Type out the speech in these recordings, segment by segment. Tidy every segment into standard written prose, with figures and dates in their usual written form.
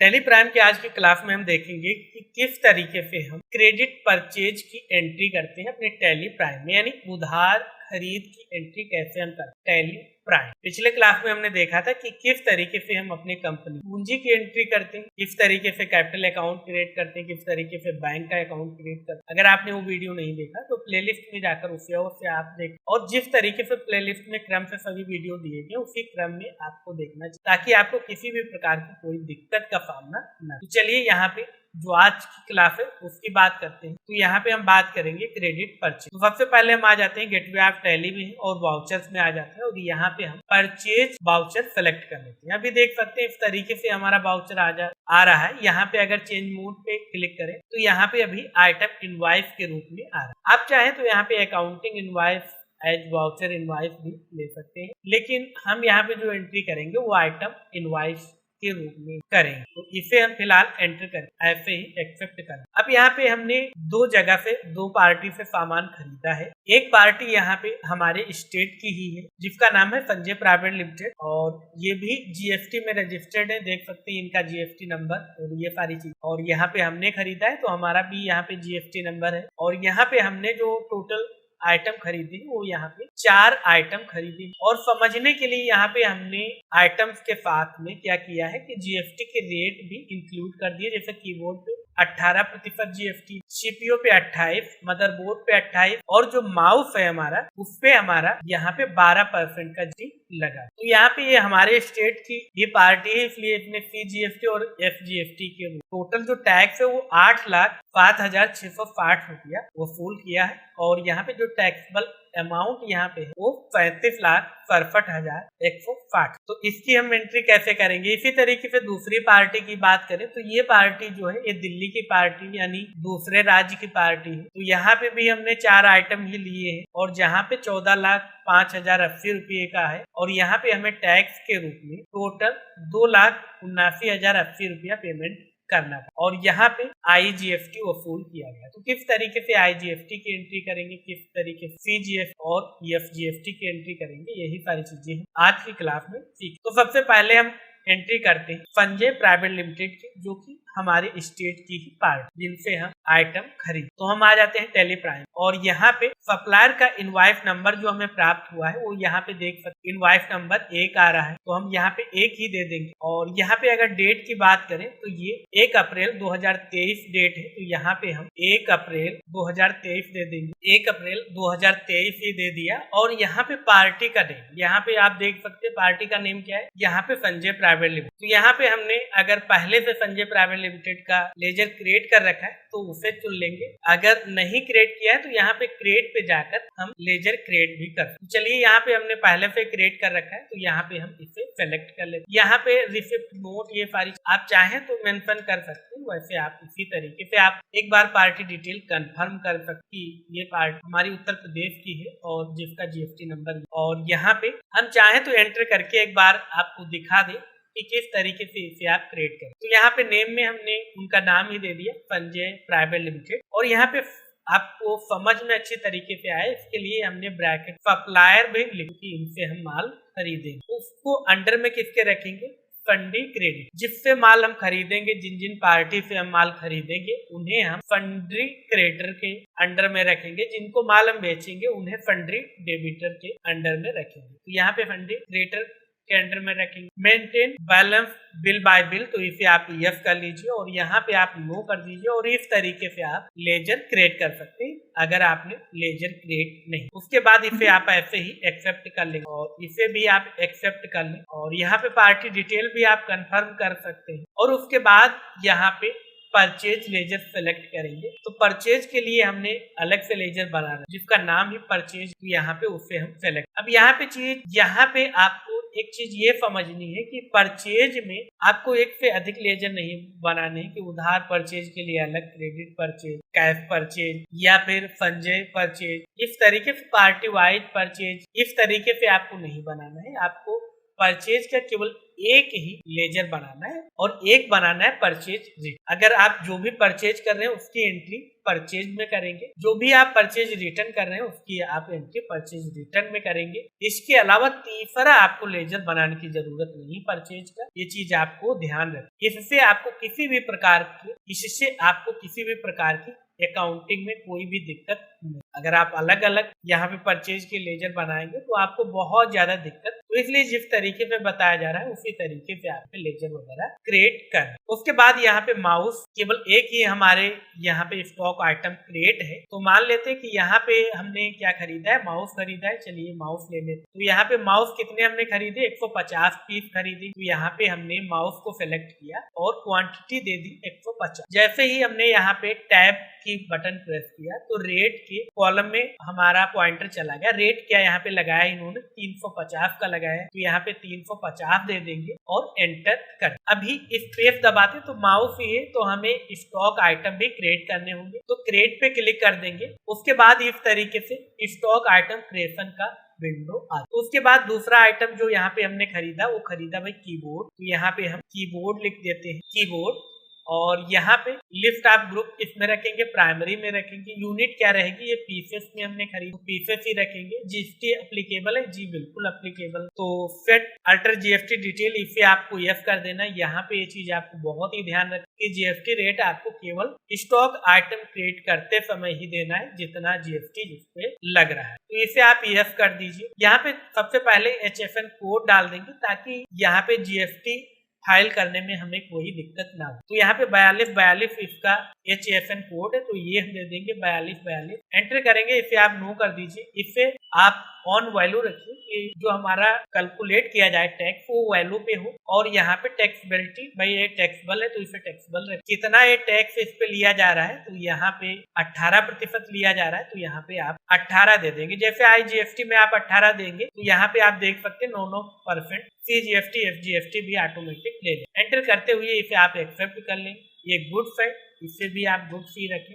Tally prime के आज की क्लास में हम देखेंगे कि किस तरीके से हम क्रेडिट परचेज की एंट्री करते हैं अपने टैली प्राइम में, यानी उधार खरीद की एंट्री कैसे हम करते हैं टैली प्राइम। पिछले क्लास में हमने देखा था कि किस तरीके से हम अपने कंपनी पूंजी की एंट्री करते हैं, किस तरीके से कैपिटल अकाउंट क्रिएट करते हैं, किस तरीके से बैंक का अकाउंट क्रिएट करते हैं। अगर आपने वो वीडियो नहीं देखा तो प्लेलिस्ट में जाकर उसे आप देख, और जिस तरीके से प्लेलिस्ट में क्रम से सभी वीडियो दिए गए उसी क्रम में आपको देखना चाहिए ताकि आपको किसी भी प्रकार की कोई दिक्कत का सामना न। तो चलिए यहाँ पे जो आज की क्लास है उसकी बात करते हैं। तो यहाँ पे हम बात करेंगे क्रेडिट परचेज। तो सबसे पहले हम आ जाते हैं गेटवे ऑफ टैली में और वाउचर्स में आ जाते हैं और यहाँ पे हम परचेज वाउचर सेलेक्ट कर लेते हैं। अभी देख सकते हैं इस तरीके से हमारा वाउचर आ रहा है। यहाँ पे अगर चेंज मोड पे क्लिक करें तो यहाँ पे अभी आइटम इनवॉइस के रूप में आ रहा है। आप चाहें तो यहाँ पे accounting invoice as voucher invoice भी ले सकते हैं, लेकिन हम यहाँ पे जो एंट्री करेंगे वो आइटम इनवॉइस के रूप में करेंगे। तो इसे हम फिलहाल एंटर करें, ऐसे ही एक्सेप्ट करें। अब यहाँ पे हमने दो जगह से दो पार्टी से सामान खरीदा है। एक पार्टी यहाँ पे हमारे स्टेट की ही है जिसका नाम है संजय प्राइवेट लिमिटेड और ये भी जीएसटी में रजिस्टर्ड है। देख सकते हैं इनका जीएसटी नंबर और ये सारी चीज, और यहाँ पे हमने खरीदा है तो हमारा भी यहाँ पे जीएसटी नंबर है। और यहाँ पे हमने जो टोटल आइटम खरीदे वो यहाँ पे 4 आइटम खरीदे। और समझने के लिए यहाँ पे हमने आइटम्स के साथ में क्या किया है कि जीएसटी के रेट भी इंक्लूड कर दिए। जैसे कीबोर्ड पे 18% जीएसटी, सीपीयू पे 28%, मदरबोर्ड पे 28% और जो माउस है हमारा उस पे हमारा यहाँ पे 12% का जीएसटी लगा। तो यहाँ पे ये हमारे स्टेट की ये पार्टी है, इसलिए इसमें सीजीएसटी और एफजीएसटी के टोटल जो टैक्स है वो 8,07,660 रुपया वसूल किया है। और यहाँ पे जो टैक्सेबल अमाउंट यहाँ पे है वो 35,67,160। तो इसकी हम एंट्री कैसे करेंगे? इसी तरीके से दूसरी पार्टी की बात करें तो ये पार्टी जो है ये दिल्ली की पार्टी यानी दूसरे राज्य की पार्टी है। तो यहाँ पे भी हमने 4 आइटम ही लिए हैं और जहाँ पे 14,05,080 रुपये का है और यहाँ पे हमें टैक्स के रूप में टोटल 2,79,080 रुपया पेमेंट करना था और यहाँ पे आईजीएसटी वसूल किया गया। तो किस तरीके से आईजीएसटी की एंट्री करेंगे, किस तरीके से सीजीएस और एफजीएसटी की एंट्री करेंगे, यही सारी चीजें हम आज की क्लास में सीख। तो सबसे पहले हम एंट्री करते हैं संजय प्राइवेट लिमिटेड की, जो कि हमारे स्टेट की ही पार्टी जिनसे हम आइटम खरीद। तो हम आ जाते हैं टैली प्राइम और यहाँ पे सप्लायर का इनवॉइस नंबर जो हमें प्राप्त हुआ है वो यहाँ पे देख सकते, इनवॉइस नंबर 1 आ रहा है तो हम यहाँ पे 1 ही दे देंगे। और यहाँ पे अगर डेट की बात करें तो ये 1 अप्रैल 2023 डेट है, तो यहाँ पे हम 1 अप्रैल 2023 दे देंगे। 1 अप्रैल 2023 ही दे दिया। और यहाँ पे पार्टी का नेम, यहाँ पे आप देख सकते हैं पार्टी का नेम क्या है, यहाँ पे संजय प्राइवेट लिमिटेड। तो यहाँ पे हमने अगर पहले से संजय प्राइवेट लिमिटेड का लेजर क्रिएट कर रखा है तो उसे चुन लेंगे। अगर नहीं क्रिएट किया है तो यहाँ पे क्रिएट पे जाकर हम लेजर क्रिएट भी कर सकते। चलिए यहाँ पे हमने पहले से क्रिएट कर रखा है तो यहाँ पे हम इसे सेलेक्ट कर लेते। यहाँ पे रिसिप्ट नोट ये सारी आप चाहें तो मेंशन कर सकते हैं। वैसे आप इसी तरीके से आप एक बार पार्टी डिटेल कंफर्म कर सकते हैं ये पार्टी हमारी उत्तर प्रदेश की है और जिसका जीएसटी नंबर। और यहाँ पे हम चाहें तो एंटर करके एक बार आपको दिखा दे कि किस तरीके से इसे आप क्रिएट करें। तो यहाँ पे नेम में हमने उनका नाम ही दे दिया संजय प्राइवेट लिमिटेड। और यहाँ पे आपको समझ में अच्छी तरीके से आए इसके लिए हमने ब्रैकेट सप्लायर भी लिखी कि इनसे हम माल खरीदेंगे। उसको अंडर में किसके रखेंगे, फंडी क्रेडिट। जिससे माल हम खरीदेंगे, जिन जिन पार्टी से हम माल खरीदेंगे उन्हें हम फंड्री क्रेडिटर के अंडर में रखेंगे। जिनको माल हम बेचेंगे उन्हें फंड्री डेबिटर के अंडर में रखेंगे। तो यहाँ पे फंडी क्रेडिटर के अंडर में रखेंगे। Maintain balance bill bye bill, तो इसे आप यस कर लीजिए और यहाँ पे आप नो कर दीजिए। और इस तरीके से आप लेजर क्रिएट कर सकते हैं अगर आपने लेजर क्रिएट नहीं। उसके बाद इसे आप ऐसे ही एक्सेप्ट कर लेंगे और इसे भी आप एक्सेप्ट कर लें और यहाँ पे पार्टी डिटेल भी आप कंफर्म कर सकते हैं। और उसके बाद यहाँ पे परचेज लेजर सेलेक्ट करेंगे। तो परचेज के लिए हमने अलग से लेजर बनाना है जिसका नाम ही परचेज, तो यहाँ पे उसे हम सेलेक्ट। अब यहाँ पे आपको एक चीज ये समझनी है कि परचेज में आपको एक से अधिक लेजर नहीं बनाने कि उधार परचेज के लिए अलग, क्रेडिट परचेज, कैश परचेज या फिर संजय परचेज, इस तरीके से पार्टी वाइज परचेज, इस तरीके से आपको नहीं बनाना है। आपको परचेज का केवल एक ही लेजर बनाना है और एक बनाना है परचेज रिटर्न। अगर आप जो भी परचेज कर रहे हैं उसकी एंट्री परचेज में करेंगे, जो भी आप परचेज रिटर्न कर रहे हैं उसकी आप एंट्री परचेज रिटर्न में करेंगे। इसके अलावा तीसरा आपको लेजर बनाने की जरूरत नहीं परचेज का, ये चीज आपको ध्यान रखें। इससे आपको किसी भी प्रकार की अकाउंटिंग में कोई भी दिक्कत नहीं। अगर आप अलग अलग यहाँ पे परचेज के लेजर बनाएंगे तो आपको बहुत ज्यादा दिक्कत, तो इसलिए जिस तरीके पे बताया जा रहा है उसी तरीके से आप लेजर वगैरह क्रिएट कर। उसके बाद यहाँ पे माउस, केवल एक ही हमारे यहाँ पे स्टॉक आइटम क्रिएट है। तो मान लेते हैं कि यहाँ पे हमने क्या खरीदा है, माउस खरीदा है। चलिए माउस ले लेते। तो यहाँ पे माउस कितने हमने खरीदे, 150 पीस खरीदे। तो यहाँ पे हमने माउस को सिलेक्ट किया और क्वांटिटी दे दी 150। जैसे ही हमने यहाँ पे टैब की बटन प्रेस किया तो रेट के कॉलम में हमारा पॉइंटर चला गया। रेट क्या यहाँ पे लगाया इन्होंने, 350 का लगाया है। तो यहाँ पे 350 दे देंगे और एंटर कर। अभी स्पेस दबाते तो माउस ये, तो हमें स्टॉक आइटम भी क्रिएट करने होंगे। तो क्रिएट पे क्लिक कर देंगे। उसके बाद इस तरीके से स्टॉक आइटम क्रिएशन का विंडो आ। तो उसके बाद दूसरा आइटम जो यहाँ पे हमने खरीदा, वो खरीदा भाई कीबोर्ड। तो यहाँ पे हम कीबोर्ड लिख देते हैं, कीबोर्ड। और यहाँ पे लिस्ट ऑफ ग्रुप किसमें रखेंगे, प्राइमरी में रखेंगे। यूनिट क्या रहेगी, ये पीसेस में हमने खरीदी, पीसेस ही रखेंगे। जीएसटी एप्लीकेबल है, जी बिल्कुल एप्लीकेबल। तो सेट अल्टर जीएसटी डिटेल, इसे आपको यस कर देना। यहाँ पे ये चीज आपको बहुत ही ध्यान रखें कि जीएसटी रेट आपको केवल स्टॉक आइटम क्रिएट करते समय ही देना है, जितना जीएसटी जिसपे लग रहा है। तो इसे आप यस कर दीजिए। यहाँ पे सबसे पहले HFN कोड डाल देंगे ताकि यहाँ पे जीएसटी फाइल करने में हमें कोई दिक्कत ना हो। तो यहाँ पे 4242 इसका HFN कोड है, तो ये हम दे देंगे 4242, एंटर करेंगे। इसे आप नो कर दीजिए। इसे आप ऑन वैल्यू रखिए कि जो हमारा कैलकुलेट किया जाए टैक्स वो वैल्यू पे हो। और यहाँ पे टैक्सबिलिटी, भाई ये टैक्सेबल है तो इसे टैक्सेबल रखिए। कितना ये टैक्स इस पे लिया जा रहा है, तो यहाँ पे 18% लिया जा रहा है। तो यहाँ पे आप 18 दे देंगे। जैसे IGST में आप 18 देंगे तो यहाँ पे आप देख सकते हैं 9% CGST FGST भी ऑटोमेटिक ले लें। एंटर करते हुए इसे आप एक्सेप्ट कर लेंगे। ये गुड्स है, इसे भी आप गुड्स ही रखें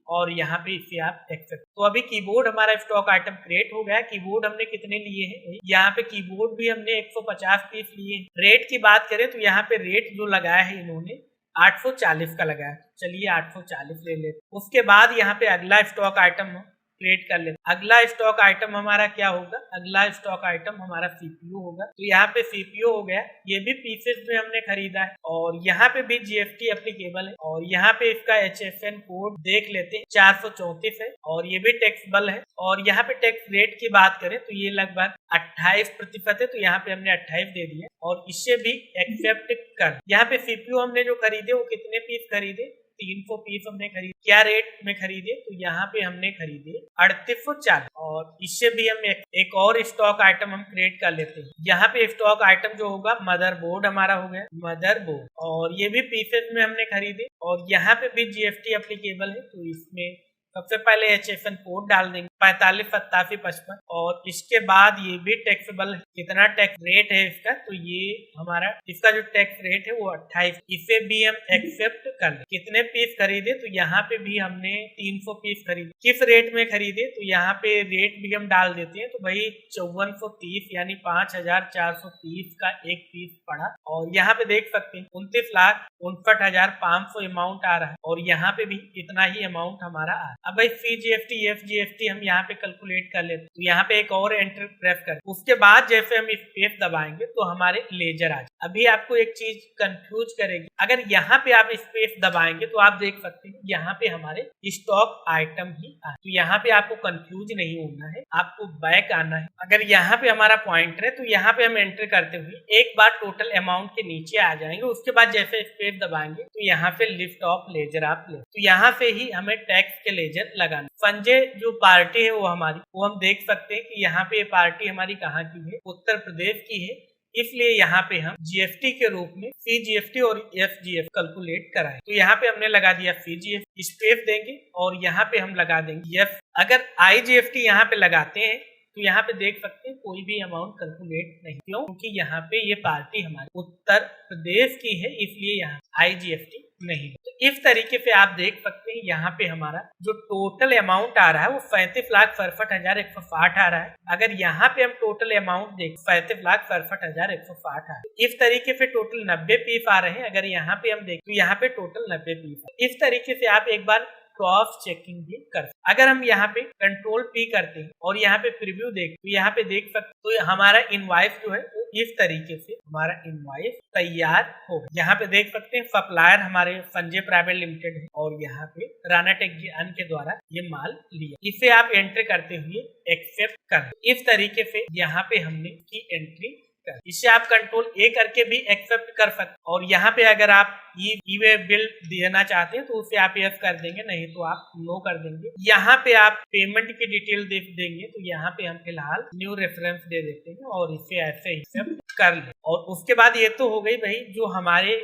और यहाँ पे इसे आप एक्सेप्ट। तो अभी कीबोर्ड हमारा स्टॉक आइटम क्रिएट हो गया। कीबोर्ड हमने कितने लिए हैं, यहाँ पे कीबोर्ड भी हमने 150 पीस लिए। रेट की बात करें तो यहाँ पे रेट जो लगाया है इन्होंने 840 का लगाया। चलिए 840 ले लेते। उसके बाद यहाँ पे अगला स्टॉक आइटम क्रिएट कर लेते। अगला स्टॉक आइटम हमारा क्या होगा, अगला स्टॉक आइटम हमारा सीपीयू होगा। तो यहाँ पे सीपीयू हो गया, ये भी पीसेस में हमने खरीदा है और यहाँ पे भी जीएसटी एप्लीकेबल है। और यहाँ पे इसका HFN कोड देख लेते हैं, 434 है और ये भी टैक्सेबल है। और यहाँ पे टैक्स रेट की बात करें तो ये लगभग 28% है। तो यहाँ पे हमने 28 दे दिया और इसे भी एक्सेप्ट कर। यहाँ पे सीपीयू हमने जो खरीदे वो कितने पीस खरीदे, 300 पीस हमने खरीदे। क्या रेट में खरीदे, तो यहाँ पे हमने खरीदे 3840। और इससे भी हम एक और स्टॉक आइटम हम क्रिएट कर लेते हैं। यहाँ पे स्टॉक आइटम जो होगा मदरबोर्ड हमारा हो गया, मदरबोर्ड। और ये भी पीसेस में हमने खरीदे और यहाँ पे भी जीएसटी एप्लीकेबल है। तो इसमें सबसे पहले HFN कोड डाल देंगे 45 87 55 और इसके बाद ये भी टैक्सेबल है। कितना टैक्स रेट है इसका, तो ये हमारा इसका जो टैक्स रेट है वो 28। इसे भी हम एक्सेप्ट कर लें। कितने पीस खरीदे, तो यहाँ पे भी हमने 300 पीस खरीदे। किस रेट में खरीदे, तो यहाँ पे रेट भी हम डाल देते हैं। तो भाई 5430 यानी 5430 का एक पीस पड़ा। और यहाँ पे देख सकते हैं 29,59,500 अमाउंट आ रहा है और यहाँ पे भी इतना ही अमाउंट हमारा आ रहा है। अब भाई CGST FGST हम यहाँ पे कैलकुलेट कर लेते हैं। तो यहाँ पे एक और एंटर प्रेस कर, उसके बाद जैसे हम स्पेस दबाएंगे तो हमारे लेजर आ जाए। अभी आपको एक चीज कंफ्यूज करेगी, अगर यहाँ पे आप स्पेस दबाएंगे तो आप देख सकते हैं यहाँ पे हमारे स्टॉक आइटम ही आए। तो यहाँ पे आपको कंफ्यूज नहीं होना है, आपको बैक आना है। अगर यहाँ पे हमारा पॉइंटर है तो यहाँ पे हम एंटर करते हुए एक बार टोटल अमाउंट के नीचे आ जाएंगे। उसके बाद जैसे स्पेस दबाएंगे तो यहाँ पे लिस्ट ऑफ लेजर आप ले, तो यहाँ से ही हमें टैक्स के लेजर लगाना। संजय जो पार्टी है वो हमारी, वो हम देख सकते हैं कि यहाँ पे पार्टी हमारी कहाँ की है, उत्तर प्रदेश की है। इसलिए यहाँ पे हम जीएसटी के रूप में CGST और FGST कैलकुलेट कराएं। तो यहाँ पे हमने लगा दिया CGST, स्पेस देंगे और यहाँ पे हम लगा देंगे F। अगर IGST यहाँ पे लगाते हैं तो यहाँ पे देख सकते हैं कोई भी अमाउंट कैलकुलेट नहीं, क्यों, क्योंकि यहाँ पे ये पार्टी हमारी उत्तर प्रदेश की है, इसलिए यहाँ IGST नहीं। तो इस तरीके से आप देख सकते हैं यहाँ पे हमारा जो टोटल अमाउंट आ रहा है वो 35,67,160 आ रहा है। अगर यहाँ पे हम टोटल अमाउंट देख 35,67,160 आ रहा है। इस तरीके से टोटल 90 पीस आ रहे हैं। अगर यहाँ पे हम देख तो यहाँ पे टोटल 90 पीस है। इस तरीके से आप एक बार क्रॉस चेकिंग भी कर। अगर हम यहाँ पे कंट्रोल पी करते हैं और यहाँ पे प्रीव्यू देख तो यहाँ पे देख सकते तो हमारा इनवॉइस जो है वो इस तरीके से हमारा इनवॉइस तैयार हो। यहाँ पे देख सकते हैं सप्लायर हमारे संजय प्राइवेट लिमिटेड है और यहाँ पे राणा टेक ज्ञान के द्वारा ये माल लिया। इसे आप एंट्री करते हुए एक्सेप्ट कर। इस तरीके से यहाँ पे हमने की एंट्री। इससे आप कंट्रोल ए करके भी एक्सेप्ट कर सकते। और यहाँ पे अगर आप ई वे बिल देना चाहते हैं तो उसे आप यस कर देंगे, नहीं तो आप नो कर देंगे। यहाँ पे आप पेमेंट की डिटेल दे देंगे तो यहाँ पे हम फिलहाल न्यू रेफरेंस दे देते हैं और इसे ऐसे एक्सेप्ट कर ले। और उसके बाद ये तो हो गई भाई जो हमारे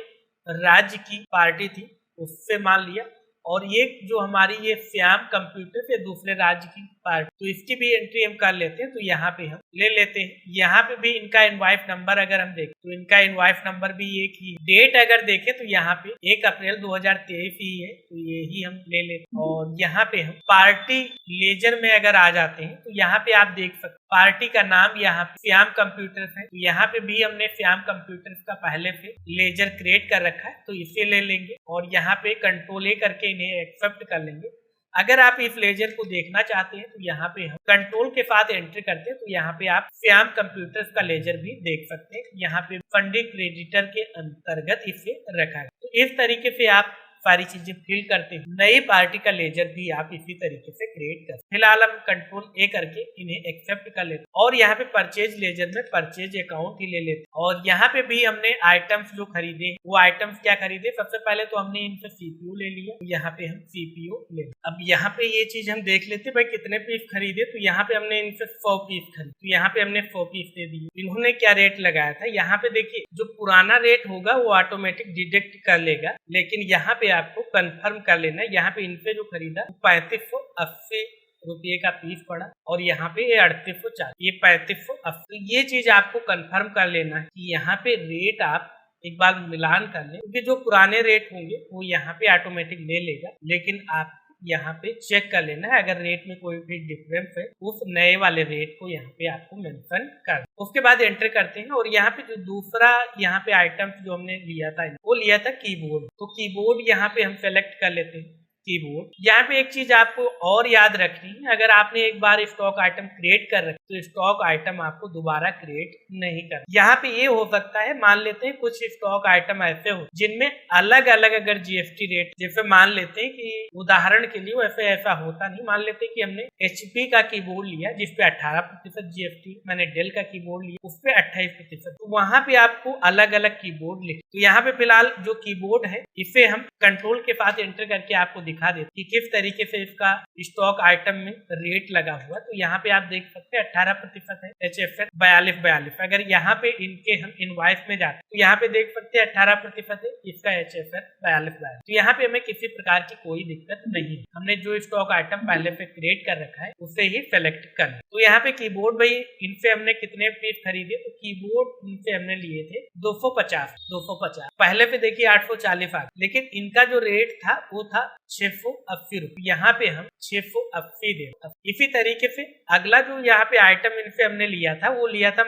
राज्य की पार्टी थी उससे मान लिया, और ये जो हमारी ये श्याम कंप्यूटर से दूसरे राज्य की पार्टी, तो इसकी भी एंट्री हम कर लेते हैं। तो यहाँ पे हम ले लेते हैं। यहाँ पे भी इनका इनवॉइस नंबर अगर हम देखें तो इनका इनवॉइस नंबर भी एक ही। डेट अगर देखें तो यहाँ पे 1 अप्रैल 2023 ही है, तो ये ही हम ले लेते हैं। और यहाँ पे हम पार्टी लेजर में अगर आ जाते हैं तो यहाँ पे आप देख सकते पार्टी का नाम यहाँ पे श्याम कंप्यूटर्स है। तो यहाँ पे भी हमने श्याम कंप्यूटर्स का पहले से लेजर क्रिएट कर रखा है, तो इसे ले लेंगे और यहाँ पे कंट्रोल ए करके इन्हें एक्सेप्ट कर लेंगे। अगर आप इस लेजर को देखना चाहते हैं तो यहाँ पे हम कंट्रोल के साथ एंट्री करते हैं तो यहाँ पे आप श्याम कंप्यूटर्स का लेजर भी देख सकते हैं। यहाँ पे फंडिंग क्रेडिटर के अंतर्गत इसे रखा है। तो इस तरीके से आप सारी चीजें फिल करते हैं। नई पार्टी का लेजर भी आप इसी तरीके से क्रिएट कर। फिलहाल हम कंट्रोल ए करके इन्हें एक्सेप्ट कर लेते हैं और यहाँ पे परचेज लेजर में परचेज अकाउंट ही ले लेते हैं। और यहाँ पे भी हमने आइटम्स जो खरीदे वो आइटम्स क्या खरीदे, सबसे पहले तो हमने इनसे सीपीयू ले लिया। यहाँ पे हम सीपीयू ले। अब यहाँ पे ये चीज हम देख लेते भाई कितने पीस खरीदे। तो यहाँ पे हमने इनसे 100 पीस खरीदे, तो यहाँ पे हमने 100 पीस दे दिए। इन्होंने क्या रेट लगाया था, यहाँ पे देखिए जो पुराना रेट होगा वो ऑटोमेटिक डिडक्ट कर लेगा, लेकिन यहाँ पे आपको कंफर्म कर लेना है। यहाँ पे इनसे जो खरीदा 3580 रुपये का पीस पड़ा और यहाँ पे ये 3840, ये 3580। ये चीज आपको कंफर्म कर लेना है कि यहाँ पे रेट आप एक बार मिलान कर लें, क्योंकि जो पुराने रेट होंगे वो यहाँ पे ऑटोमेटिक ले लेगा, लेकिन आप यहाँ पे चेक कर लेना है। अगर रेट में कोई भी डिफरेंस है उस नए वाले रेट को यहाँ पे आपको मेंशन कर। उसके बाद एंटर करते हैं और यहाँ पे जो दूसरा यहाँ पे आइटम्स जो हमने लिया था वो लिया था कीबोर्ड। तो कीबोर्ड यहाँ पे हम सेलेक्ट कर लेते हैं कीबोर्ड। यहाँ पे एक चीज आपको और याद रखनी है, अगर आपने एक बार स्टॉक आइटम क्रिएट कर रखा तो स्टॉक आइटम आपको दोबारा क्रिएट नहीं करना। यहाँ पे ये हो सकता है, मान लेते हैं कुछ स्टॉक आइटम ऐसे हो जिनमें अलग अलग अगर जीएसटी रेट, जैसे मान लेते हैं कि उदाहरण के लिए वैसे ऐसा होता नहीं, मान लेते हैं कि हमने HP का कीबोर्ड लिया जिसपे 18% जीएसटी, मैंने डेल का कीबोर्ड लिया उस पे 28%, तो वहां पे आपको अलग अलग कीबोर्ड लिखे। तो यहाँ पे फिलहाल जो कीबोर्ड है इसे हम कंट्रोल के साथ एंटर करके आपको दिखा देते कि किस तरीके से इसका स्टॉक आइटम में रेट लगा हुआ। तो यहाँ पे आप देख सकते हैं 18% है, HFS 42। अगर यहाँ पे इनके हम इनवॉइस में जाते तो यहाँ पे देख सकते हैं 18% है, इसका HFS 42। तो यहाँ पे हमें किसी प्रकार की कोई दिक्कत नहीं है, हमने जो स्टॉक आइटम पहले पे क्रिएट कर रखा है उसे ही सेलेक्ट कर। तो यहाँ पे कीबोर्ड भाई इनसे हमने कितने पीस खरीदे, तो कीबोर्ड इनसे हमने लिए थे 250। पहले पे देखिए 840 आ, लेकिन इनका जो रेट था वो था 680 रुपये, यहाँ पे हम 680 दे। इसी तरीके से अगला जो यहाँ पे आइटम इनसे हमने लिया था वो लिया था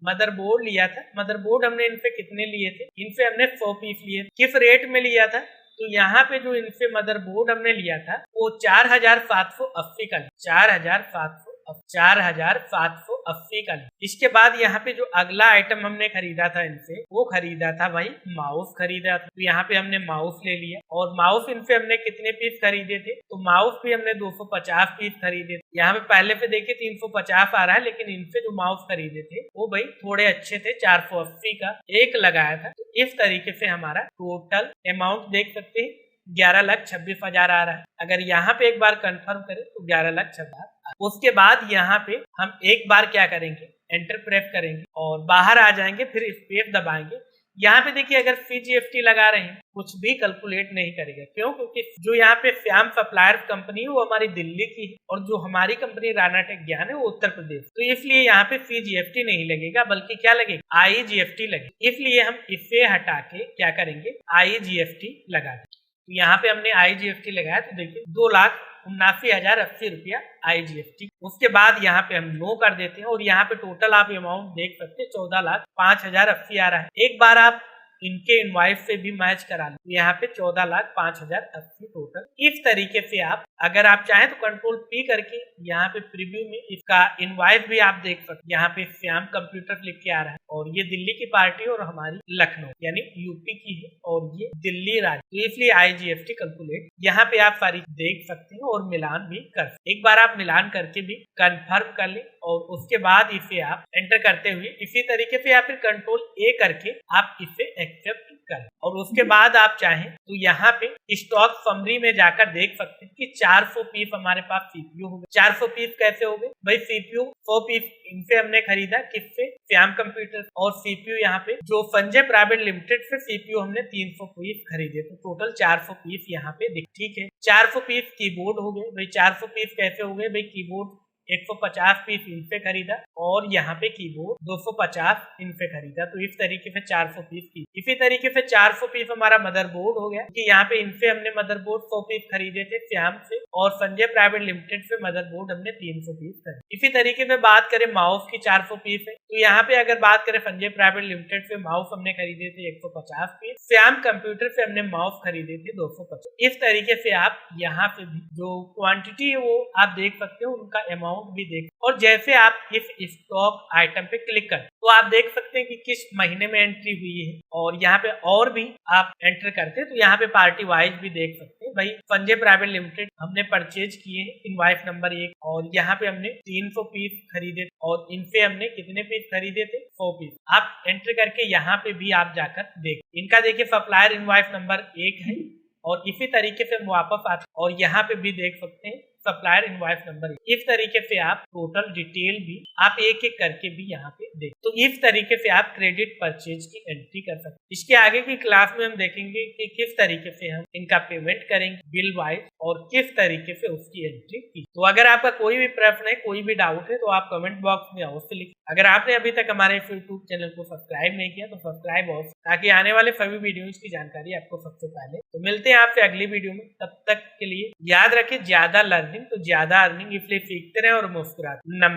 मदरबोर्ड लिया था। मदरबोर्ड हमने इनसे कितने लिए थे, इनसे हमने 100 पीस लिए। किस रेट में लिया था, तो यहाँ पे जो इनसे मदरबोर्ड हमने लिया था वो 4780 का, 4780 का। इसके बाद यहाँ पे जो अगला आइटम हमने खरीदा था इनसे वो खरीदा था भाई माउस खरीदा था। तो यहाँ पे हमने माउस ले लिया और माउस इनसे हमने कितने पीस खरीदे थे, तो माउस भी हमने 250 पीस खरीदे थे। यहाँ पे पहले पे देखिए 350 आ रहा है, लेकिन इनसे जो माउस खरीदे थे वो भाई थोड़े अच्छे थे, 480 का एक लगाया था। तो इस तरीके से हमारा टोटल अमाउंट देख सकते हैं 11,26,000 आ रहा है। अगर यहाँ पे एक बार कंफर्म करें तो 11,26,000। उसके बाद यहाँ पे हम एक बार क्या करेंगे, एंटर प्रेस करेंगे और बाहर आ जाएंगे, फिर स्पेस दबाएंगे। यहाँ पे देखिए अगर फी जीएफटी लगा रहे हैं कुछ भी कैलकुलेट नहीं करेगा। क्यों? क्योंकि जो यहाँ पे फ्याम सप्लायर कंपनी है वो हमारी दिल्ली की है और जो हमारी कंपनी रानाटेक ज्ञान है वो उत्तर प्रदेश, तो इसलिए यहाँ पे फी जीएफटी नहीं लगेगा बल्कि क्या लगेगा, IGFT लगेगा। इसलिए हम इसे हटा के क्या करेंगे, IGFT लगा देंगे। तो यहाँ पे हमने IGFT लगाया तो देखिए 2,79,080 रुपया IGFT। उसके बाद यहाँ पे हम नो कर देते हैं और यहाँ पे टोटल आप अमाउंट देख सकते हैं 14,05,080 आ रहा है। एक बार आप इनके इनवाइस से भी मैच करा लें, यहाँ पे 14,05,080 टोटल। इस तरीके से आप अगर आप चाहें तो कंट्रोल P करके यहाँ पे प्रीव्यू में इसका इनवाइस भी आप देख सकते हैं। यहाँ पे श्याम कंप्यूटर लिख के आ रहा है और ये दिल्ली की पार्टी और हमारी लखनऊ यानी यूपी की है और ये दिल्ली राज्य, तो इसलिए IGFT कैलकुलेट यहाँ पे आप सारी देख सकते हैं और मिलान भी कर सकते हैं। एक बार आप मिलान करके भी कंफर्म कर लें और उसके बाद इसे आप एंटर करते हुए इसी तरीके से या फिर कंट्रोल A करके आप इसे एक्सेप्ट करें और उसके बाद आप चाहें तो यहाँ पे स्टॉक समरी में जाकर देख सकते हैं कि 400 पीस हमारे पास सीपीयू हो गए। 400 पीस कैसे हो गए भाई, सीपीयू 100 पीस इनसे हमने खरीदा, किससे, श्याम कंप्यूटर, और सीपीयू यहाँ पे जो संजय प्राइवेट लिमिटेड से सीपीयू हमने 300 पीस खरीदे, तो टोटल 400 पीस यहाँ पे दिख, ठीक है। 400 पीस कीबोर्ड हो गए भाई, 400 पीस कैसे हो गए भाई, कीबोर्ड 150 पीस इनसे खरीदा और यहाँ पे कीबोर्ड 250 इनसे खरीदा, तो इस तरीके से 400 पीस की। इसी तरीके से 400 पीस हमारा मदरबोर्ड हो गया कि यहाँ पे इनसे हमने मदरबोर्ड 100 पीस खरीदे थे श्याम से और संजय प्राइवेट लिमिटेड से मदरबोर्ड हमने 300 पीस खरीदे। इसी तरीके से बात करें माउस की 400 पीस है, तो यहाँ पे अगर बात करें संजय प्राइवेट लिमिटेड से माउस हमने खरीदे थे 150 पीस, श्याम कंप्यूटर से हमने माउस खरीदे थे 250। इस तरीके से आप यहाँ पे भी जो क्वांटिटी है वो आप देख सकते हो, उनका अमाउंट भी देख, और जैसे आप इस स्टॉक आइटम पे क्लिक करें तो आप देख सकते हैं कि किस महीने में एंट्री हुई है और यहाँ पे और भी आप एंटर करते हैं तो यहाँ पे पार्टी वाइज भी देख सकते हैं। भाई संजय प्राइवेट लिमिटेड हमने परचेज किए इनवाइस नंबर 1 और यहाँ पे हमने 300 पीस खरीदे और इनसे हमने कितने पीस खरीदे थे, 100 पीस। आप एंटर करके यहाँ पे भी आप जाकर देख, इनका देखिए सप्लायर इनवाइस नंबर 1 है और इसी तरीके से वापस आते और यहाँ पे भी देख सकते हैं सप्लायर इनवॉइस नंबर। इस तरीके से आप टोटल डिटेल भी आप एक एक करके भी यहाँ पे देख, तो इस तरीके से आप क्रेडिट परचेज की एंट्री कर सकते हैं। इसके आगे की क्लास में हम देखेंगे कि किस तरीके से हम इनका पेमेंट करेंगे बिल वाइज और किस तरीके से उसकी एंट्री की। तो अगर आपका कोई भी प्रश्न है, कोई भी डाउट है तो आप कमेंट बॉक्स में अवश्य लिखें। अगर आपने अभी तक हमारे यूट्यूब चैनल को सब्सक्राइब नहीं किया तो सब्सक्राइब अवश्य, ताकि आने वाले सभी वीडियोज की जानकारी आपको सबसे पहले। तो मिलते हैं आपसे अगली वीडियो में, तब तक के लिए याद रखें ज्यादा लर्निंग तो ज्यादा अर्निंग, इसलिए सीखते रहे और मुस्कुराते। नमस्ते।